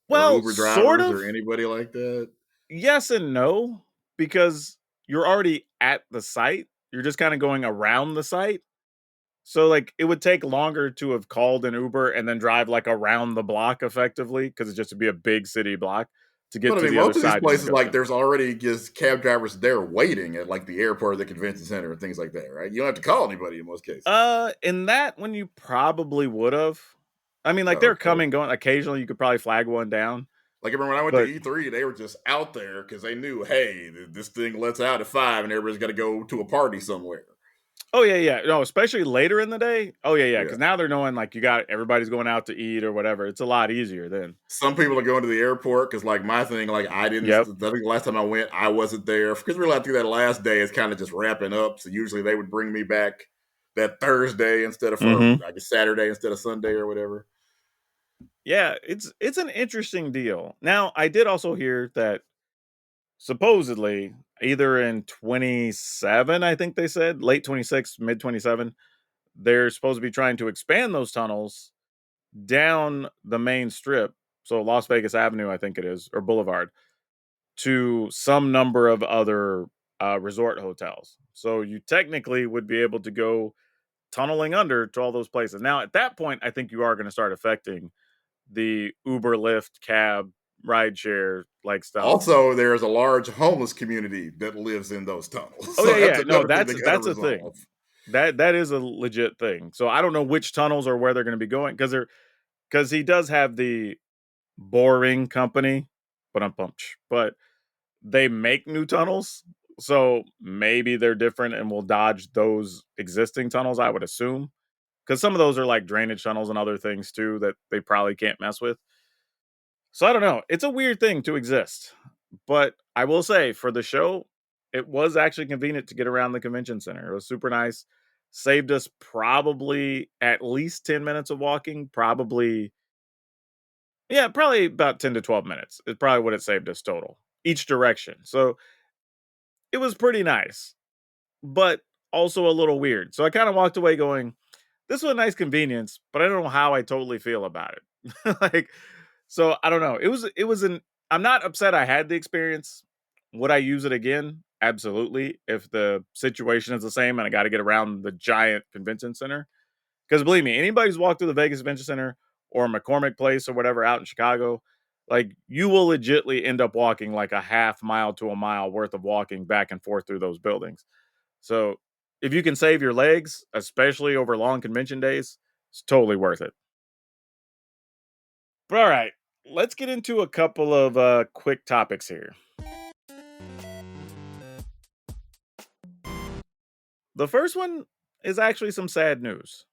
Well, Uber sort drivers, of. or anybody like that. Yes and no, because you're already at the site. You're just kind of going around the site. So like it would take longer to have called an Uber and then drive like around the block effectively because it just would be a big city block to get But I to mean, the other most of these side you want to places, go like, to. there's already just cab drivers there waiting at like the airport or the convention center and things like that, right? You don't have to call anybody in most cases. In that one you probably would have. I mean, like they're Okay. coming, going occasionally. You could probably flag one down, Like, I remember when I went to but E3, they were just out there because they knew, hey, this thing lets out at 5 and everybody's got to go to a party somewhere. oh yeah, yeah, no, especially later in the day. Oh yeah, yeah, Yeah. because now they're knowing like you got everybody's going out to eat or whatever. It's a lot easier then. Some people are going to the airport because, like, my thing, like, I didn't, I Yep. think the last time I went, I wasn't there because we are allowed through that last day. It's kind of just wrapping up. So usually they would bring me back that Thursday instead of, or Mm-hmm. I guess Saturday instead of Sunday or whatever. Yeah, it's an interesting deal. Now, I did also hear that supposedly either in 27, I think they said, late 26, mid 27, they're supposed to be trying to expand those tunnels down the main strip. So Las Vegas Avenue, I think it is, or Boulevard, to some number of other resort hotels. So you technically would be able to go tunneling under to all those places. Now, at that point, I think you are going to start affecting the Uber, Lyft, cab, rideshare like stuff. Also, there's a large homeless community that lives in those tunnels. Oh So yeah, that's yeah. No, another thing they got to that's a thing. resolve. That is a legit thing. So I don't know which tunnels or where they're going to be going because he does have the boring company, but I'm pumped. But they make new tunnels, so maybe they're different and will dodge those existing tunnels. I would assume because some of those are like drainage tunnels and other things too that they probably can't mess with. So I don't know. It's a weird thing to exist. But I will say for the show, it was actually convenient to get around the convention center. It was super nice. Saved us probably at least 10 minutes of walking. Probably, yeah, probably about 10 to 12 minutes. It's probably what it saved us total, each direction. So it was pretty nice, but also a little weird. So I kind of walked away going, this was a nice convenience, but I don't know how I totally feel about it. Like, so I don't know. It was an I'm not upset I had the experience. Would I use it again? Absolutely. If the situation is the same and I got to get around the giant convention center. Because believe me, anybody who's walked through the Vegas Convention Center or McCormick Place or whatever out in Chicago, like you will legitly end up walking like a half mile to a mile worth of walking back and forth through those buildings. So if you can save your legs, especially over long convention days, it's totally worth it. But all right, let's get into a couple of quick topics here. The first one is actually some sad news.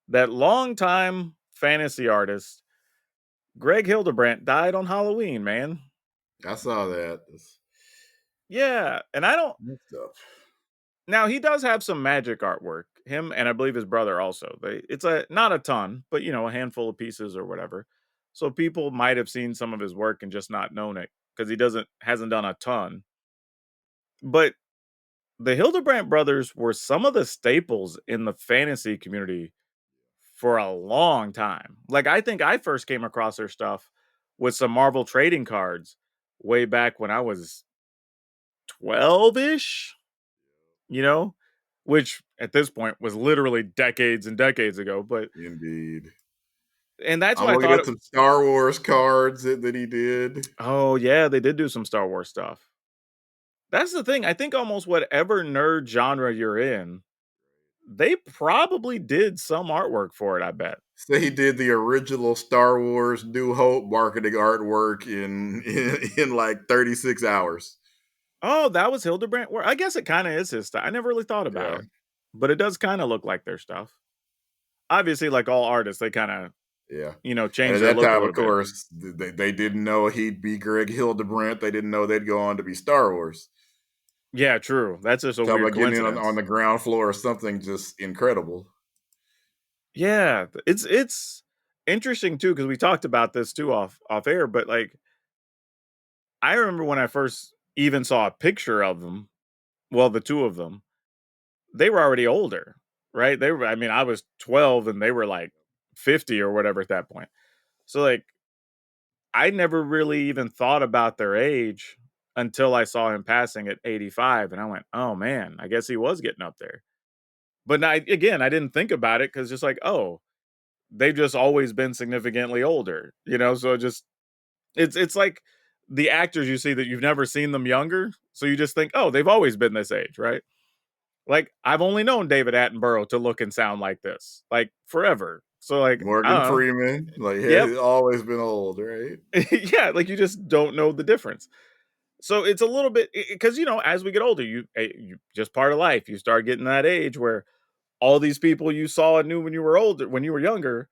That longtime fantasy artist, Greg Hildebrandt, died on Halloween, man. I saw that. Yeah, and I don't. Messed up. Now he does have some magic artwork. Him and I believe his brother also. It's a not a ton, but a handful of pieces or whatever. So people might have seen some of his work and just not known it because he doesn't hasn't done a ton. But the Hildebrandt brothers were some of the staples in the fantasy community for a long time. Like I think I first came across their stuff with some Marvel trading cards way back when I was 12ish, you know, which at this point was literally decades and decades ago. But Indeed. and that's I'm why I looking thought at some Star Wars cards that he did. oh yeah, they did do some Star Wars stuff. That's the thing. I think almost whatever nerd genre you're in, they probably did some artwork for it, I bet. Say he did the original Star Wars New Hope marketing artwork in like 36 hours. Oh, that was Hildebrandt work. I guess it kind of is his style. I never really thought about Yeah. it, but it does kind of look like their stuff. Obviously, like all artists, they kind of Yeah. And change at their that look a time, of little bit. course, they didn't know he'd be Greg Hildebrandt. They didn't know they'd go on to be Star Wars. Yeah, true. That's just a Talk weird about getting in on coincidence. the ground floor or something just incredible. Yeah, it's interesting too because we talked about this too off air. But like, I remember when I first even saw a picture of them. Well, the two of them, they were already older, right? They were. I mean, I was 12 and they were like 50 or whatever at that point. So like, I never really even thought about their age until I saw him passing at 85, and I went, "Oh man, I guess he was getting up there." But again, I didn't think about it because just like, oh, they've just always been significantly older, So it's like the actors you see that you've never seen them younger, so you just think, oh, they've always been this age, right? Like I've only known David Attenborough to look and sound like this, like forever. So like, I Morgan don't know. Freeman, like, Yep. he's always been old, right? Yeah, like you just don't know the difference. So it's a little bit because as we get older, you just part of life. You start getting that age where all these people you saw and knew when you were older, when you were younger,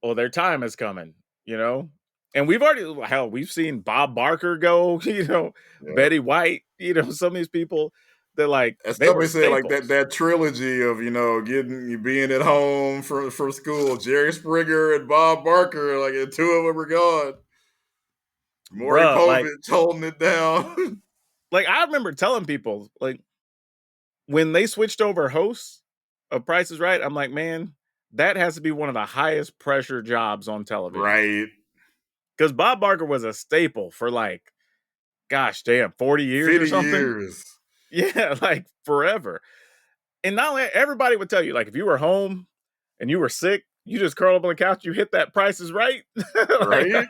well, their time is coming, you know. And we've already hell, we've seen Bob Barker go, Yeah. Betty White, some of these people that like As they were somebody said, like that staples. that trilogy of getting you being at home from school, Jerry Springer and Bob Barker, like the two of them are gone. Maury Bruh, Povich holding it down. like I remember telling people like when they switched over hosts of Price is Right, I'm like, man, that has to be one of the highest pressure jobs on television. Right. Because Bob Barker was a staple for like, gosh damn, 40 years or 50 something. years. Yeah, like forever. And not only everybody would tell you, like, if you were home and you were sick, you just curl up on the couch, you hit that Price is Right. like, Right?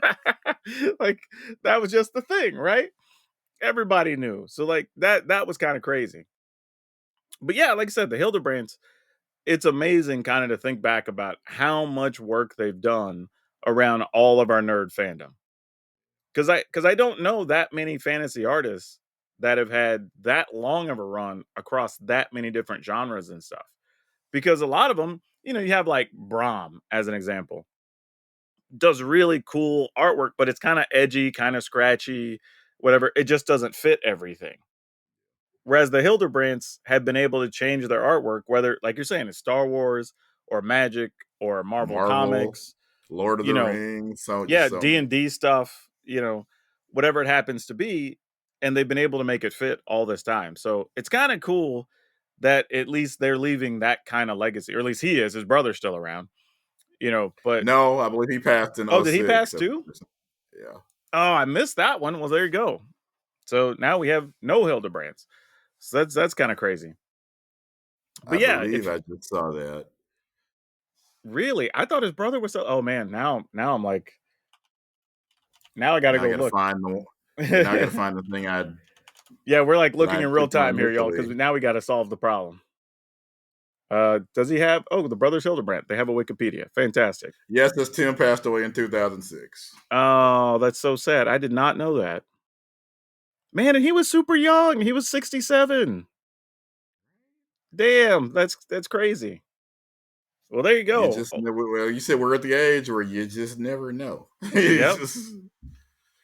like that was just the thing, right? Everybody knew. So like that was kind of crazy. But yeah, like I said, the Hildebrands, it's amazing kind of to think back about how much work they've done around all of our nerd fandom. Because I don't know that many fantasy artists that have had that long of a run across that many different genres and stuff. Because a lot of them, you have like Brahm as an example, does really cool artwork, but it's kind of edgy, kind of scratchy, whatever. It just doesn't fit everything. Whereas the Hildebrands have been able to change their artwork, whether, like you're saying, it's Star Wars or Magic or Marvel Marvel, Comics, Lord of you the know, Rings, so just yeah, so many. D&D stuff, whatever it happens to be, and they've been able to make it fit all this time. So it's kind of cool that at least they're leaving that kind of legacy, or at least he is. His brother's still around, but No, I believe he passed in oh, did he pass '06. too? Yeah. Oh, I missed that one. Well, there you go. So now we have no Hildebrands. So that's kind of crazy. I But yeah, believe if I just saw that. Really? I thought his brother was so oh, man, now I'm like now I gotta Now I go got to look. find the yeah. Now I got to find the thing Yeah, we're, like, that looking I in real clicked on time here, y'all, because initially. now we gotta solve the problem. Does he have oh, the brothers Hildebrandt, they have a Wikipedia. Fantastic. Yes, this Tim passed away in 2006. Oh, that's so sad. I did not know that. Man, and he was super young. He was 67. Damn, that's crazy. Well, there you You go. just Oh, never. Well, you said we're at the age where you just never know. It's yep. just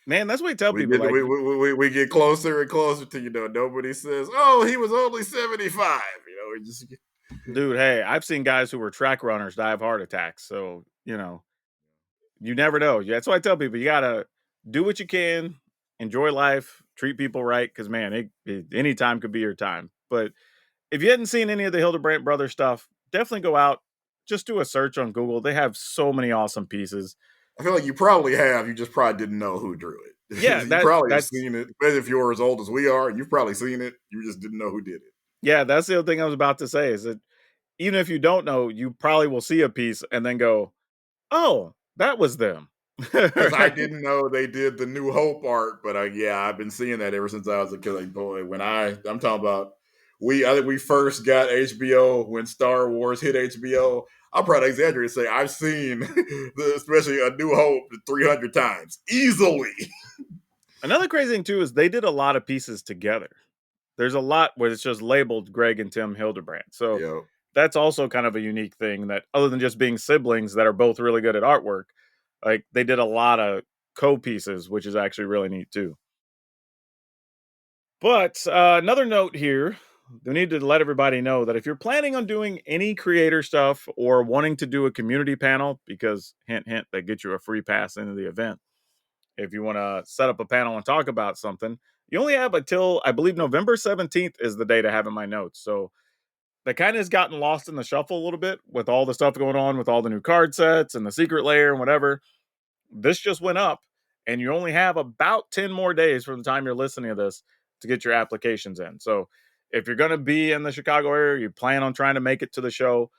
Man, that's what I tell people, like, we get closer and closer to nobody says, "Oh, he was only 75." We just dude, hey, I've seen guys who were track runners die of heart attacks, so, you never know. Yeah, that's why I tell people, you gotta do what you can, enjoy life, treat people right, because man, any time could be your time. But if you hadn't seen any of the Hildebrandt Brothers stuff, definitely go out, just do a search on Google. They have so many awesome pieces. I feel like you probably have. You just probably didn't know who drew Yeah, it. You probably have that's seen it, especially if you're as old as we are. You've probably seen it. You just didn't know who did it. yeah, that's the other thing I was about to say is that even if you don't know, you probably will see a piece and then go, "Oh, that was them." Because I Right? didn't know they did the New Hope art, but yeah, I've been seeing that ever since I was a kid. Like, boy, when I'm talking about I think we first got HBO when Star Wars hit HBO. I'll probably exaggerate and say I've seen especially a New Hope 300 times easily. Another crazy thing too is they did a lot of pieces together. There's a lot where it's just labeled Greg and Tim Hildebrandt. So Yeah, that's also kind of a unique thing that other than just being siblings that are both really good at artwork, like they did a lot of co-pieces, which is actually really neat too. But another note here, we need to let everybody know that if you're planning on doing any creator stuff or wanting to do a community panel, because hint, hint, they get you a free pass into the event. If you want to set up a panel and talk about something, you only have until I believe November 17th is the date I have in my notes. So that kind of has gotten lost in the shuffle a little bit with all the stuff going on with all the new card sets and the secret layer and whatever. This just went up, and you only have about 10 more days from the time you're listening to this to get your applications in. So if you're going to be in the Chicago area, you plan on trying to make it to the show,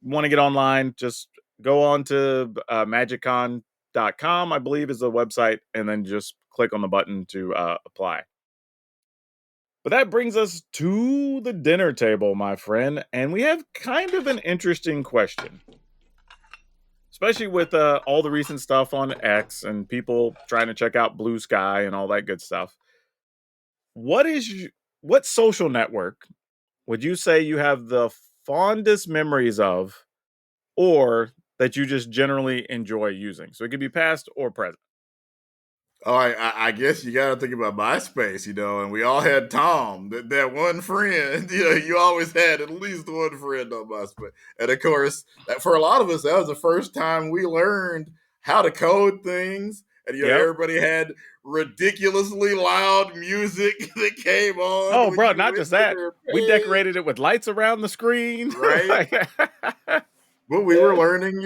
want to get online, just go on to MagicCon.com, I believe is the website, and then just click on the button to apply. But that brings us to the dinner table, my friend, and we have kind of an interesting question, especially with all the recent stuff on X and people trying to check out Blue Sky and all that good stuff. What is what social network would you say you have the fondest memories of, or that you just generally enjoy using? So it could be past or present. oh, I guess you got to think about MySpace, and we all had Tom, that one friend. You always had at least one friend on MySpace, and of course, that for a lot of us, that was the first time we learned how to code things, and Yep. everybody had ridiculously loud music that came on Oh, when bro, you not went just to that. their We page, decorated it with lights around the screen. right? Like, But we were learning,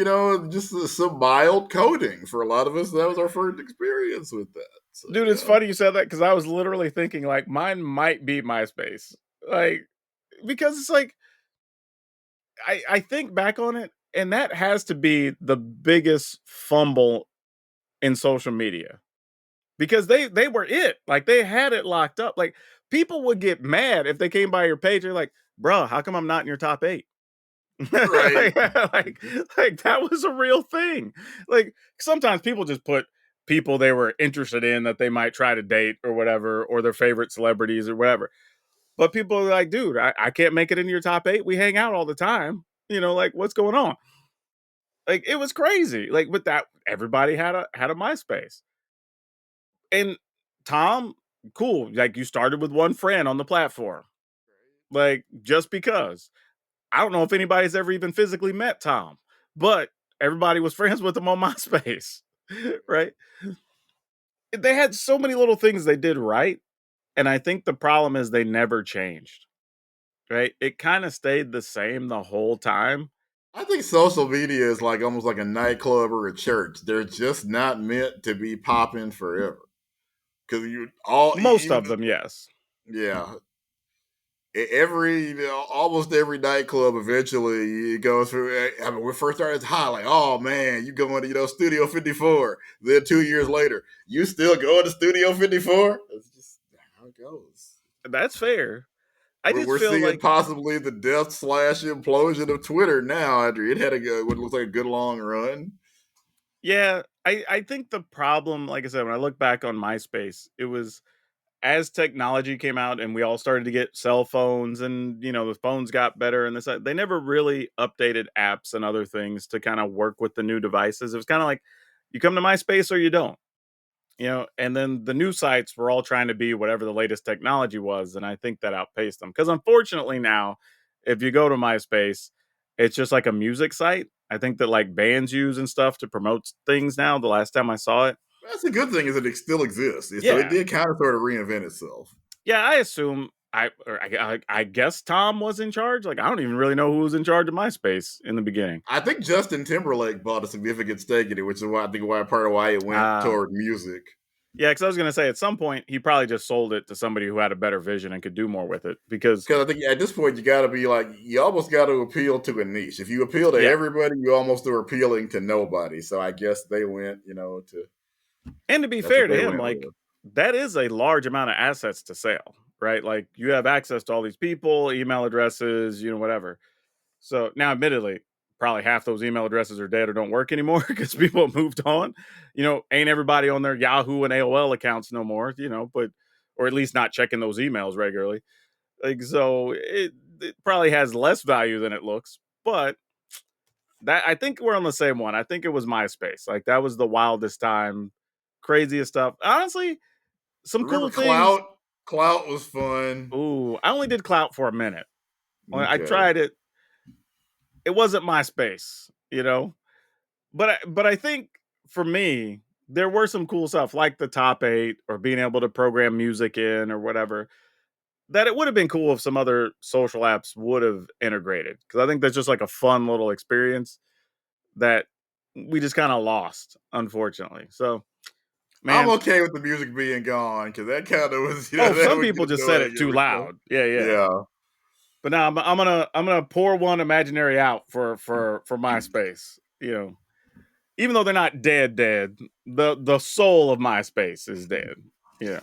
just some mild coding. For a lot of us, that was our first experience with that. So dude, it's funny you said that because I was literally thinking like mine might be MySpace. Like, because it's like I think back on it, and that has to be the biggest fumble in social media because they were it. Like they had it locked up. Like people would get mad if they came by your page. They're like, "Bro, how come I'm not in your top 8?" right. like, like, like that was a real thing. Like sometimes people just put people they were interested in that they might try to date or whatever, or their favorite celebrities or whatever. But people are like, dude, I can't make it into your top 8. We hang out all the time. Like what's going on? Like it was crazy. Like with that, everybody had a MySpace. And Tom, cool. Like you started with one friend on the platform. Like just because. I don't know if anybody's ever even physically met Tom, but everybody was friends with him on MySpace. Right? They had so many little things they did right. And I think the problem is they never changed. Right? It kind of stayed the same the whole time. I think social media is like almost like a nightclub or a church. They're just not meant to be popping forever. Because Most of them, yes. yeah, almost every nightclub eventually it goes through. I mean, when we first started, it's high, like, oh man, you going to Studio 54. Then 2 years later, you still going to Studio 54? It's just how it goes. That's fair. I We're, just we're feel seeing like, possibly the death slash implosion of Twitter now after it had what looks like a good long run. yeah, I think the problem, like I said, when I look back on MySpace, it was as technology came out and we all started to get cell phones and the phones got better and this they never really updated apps and other things to kind of work with the new devices. It was kind of like you come to MySpace or you don't. And then the new sites were all trying to be whatever the latest technology was, and I think that outpaced them. Because unfortunately now, if you go to MySpace, it's just like a music site. I think that like bands use and stuff to promote things now. The last time I saw it, That's a good thing is that it still exists. So it yeah, did kind of sort of reinvent itself. yeah. I assume I guess Tom was in charge. Like I don't even really know who was in charge of MySpace in the beginning. I think Justin Timberlake bought a significant stake in it, which is why I think part of why it went Uh toward music. yeah, because I was gonna say at some point he probably just sold it to somebody who had a better vision and could do more with it. Because Because I think at this point you got to be like you almost got to appeal to a niche. If you appeal to yeah, everybody, you almost are appealing to nobody. So I guess they went, to and to be that's fair what to they him, went like with. that is a large amount of assets to sell, right? Like you have access to all these people, email addresses, whatever. So now, admittedly, probably half those email addresses are dead or don't work anymore because people have moved on. Ain't everybody on their Yahoo and AOL accounts no more, but or at least not checking those emails regularly. Like so, it probably has less value than it looks, but that I think we're on the same one. I think it was MySpace. Like that was the wildest time, craziest stuff. Honestly, some Remember cool things. Clout? Clout was fun. Ooh, I only did Clout for a minute. When I Okay. tried it, it wasn't MySpace, but I think for me, there were some cool stuff like the top 8 or being able to program music in or whatever. That it would have been cool if some other social apps would have integrated because I think that's just like a fun little experience that we just kind of lost, unfortunately. So, I'm man, okay with the music being gone because that kind of was, oh, that some would get people just said annoying it too every time. loud. Yeah, yeah. Yeah. But now I'm gonna pour one imaginary out for MySpace. Even though they're not dead, the soul of MySpace is dead. Yeah.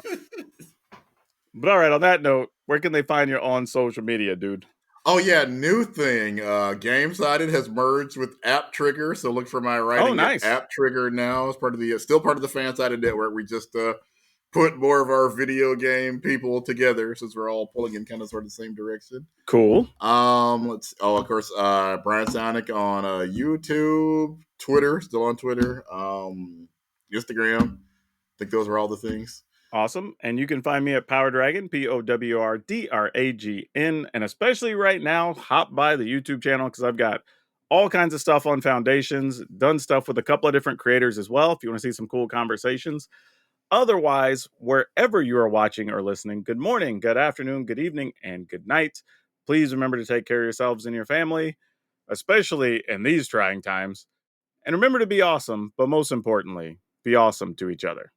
But all right. On that note, where can they find you on social media, dude? Oh yeah, new thing. Game Sided has merged with App Trigger, so look for my Oh, writing at nice. App Trigger now. It's part of the still part of the Fan Sided network. We just put more of our video game people together since we're all pulling in kind of sort of the same direction. Cool. Let's of course Brian Sonic on YouTube, Twitter, still on Twitter, Instagram. I think those are all the things. Awesome. And you can find me at PowrDragn, PowrDragn. And especially right now, hop by the YouTube channel because I've got all kinds of stuff on foundations, done stuff with a couple of different creators as well. If you want to see some cool conversations. Otherwise, wherever you are watching or listening, good morning, good afternoon, good evening, and good night. Please remember to take care of yourselves and your family, especially in these trying times. And remember to be awesome, but most importantly, be awesome to each other.